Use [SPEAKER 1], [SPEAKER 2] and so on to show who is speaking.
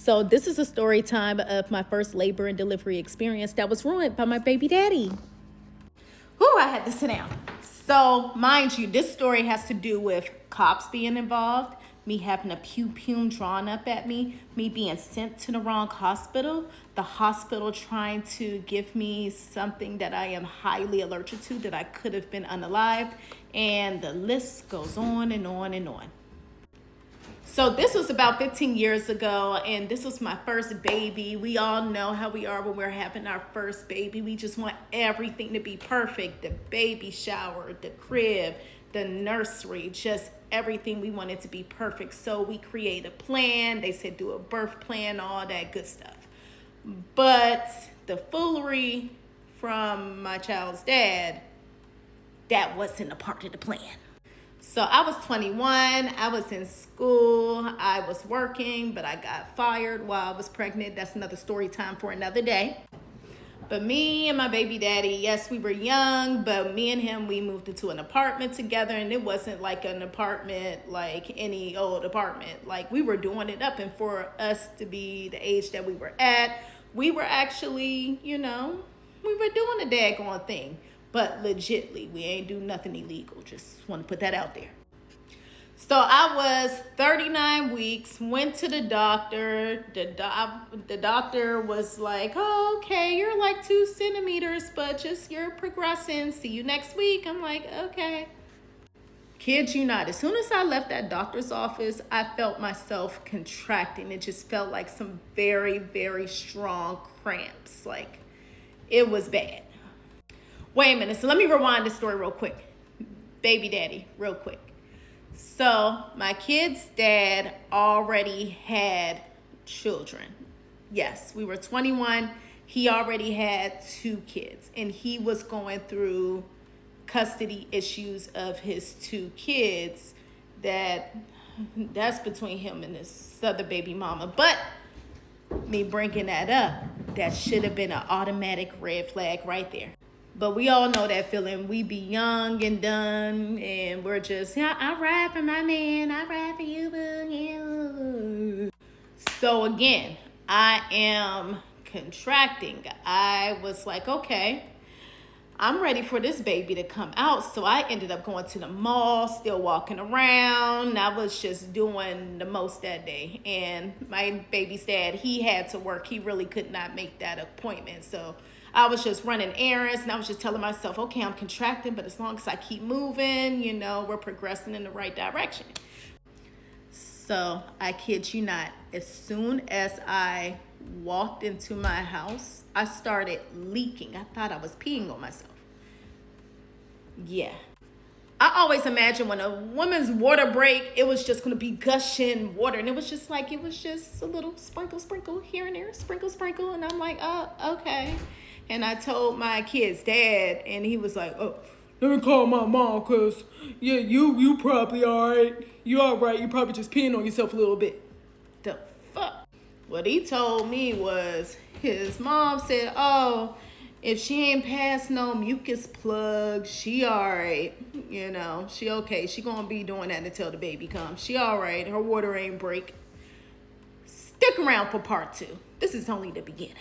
[SPEAKER 1] So this is a story time of my first labor and delivery experience that was ruined by my baby daddy. Whew, I had to sit down. So mind you, this story has to do with cops being involved, me having a pew drawn up at me being sent to the wrong hospital, the hospital trying to give me something that I am highly allergic to that I could have been unalived, and the list goes on and on and on. So this was about 15 years ago, and this was my first baby. We all know how we are when we're having our first baby. We just want everything to be perfect. The baby shower, the crib, the nursery, just everything we wanted to be perfect. So we create a plan. They said do a birth plan, all that good stuff. But the foolery from my child's dad, that wasn't a part of the plan. So I was 21, I was in school, I was working, but I got fired while I was pregnant. That's another story time for another day. But me and my baby daddy, yes, we were young, but me and him, we moved into an apartment together, and it wasn't like an apartment like any old apartment. Like, we were doing it up, and for us to be the age that we were at, we were actually, we were doing a daggone thing. But legitly, we ain't do nothing illegal. Just want to put that out there. So I was 39 weeks, went to the doctor. The doctor was like, oh, okay, you're like 2 centimeters, but you're progressing. See you next week. I'm like, okay. Kid you not, as soon as I left that doctor's office, I felt myself contracting. It just felt like some very, very strong cramps. Like, it was bad. Wait a minute, so let me rewind this story real quick. Baby daddy, real quick. So my kid's dad already had children. Yes, we were 21. He already had 2 kids, and he was going through custody issues of his 2 kids. That's between him and his other baby mama. But me bringing that up, that should have been an automatic red flag right there. But we all know that feeling. We be young and done, and we're just, I ride for my man, I ride for you, boo. So again, I am contracting. I was like, okay, I'm ready for this baby to come out. So I ended up going to the mall, still walking around. I was just doing the most that day. And my baby's dad, he had to work. He really could not make that appointment. So I was just running errands, and I was just telling myself, okay, I'm contracting, but as long as I keep moving, we're progressing in the right direction. So I kid you not, as soon as I walked into my house, I started leaking. I thought I was peeing on myself. Yeah. I always imagine when a woman's water break, it was just going to be gushing water. And it was just a little sprinkle here and there, sprinkle. And I'm like, oh, okay. And I told my kid's dad, and he was like, oh, let me call my mom, because, yeah, you probably all right. You all right. You probably just peeing on yourself a little bit. The fuck? What he told me was his mom said, oh, if she ain't passed no mucus plug, she all right. She okay. She gonna be doing that until the baby comes. She all right. Her water ain't break. Stick around for part 2. This is only the beginning.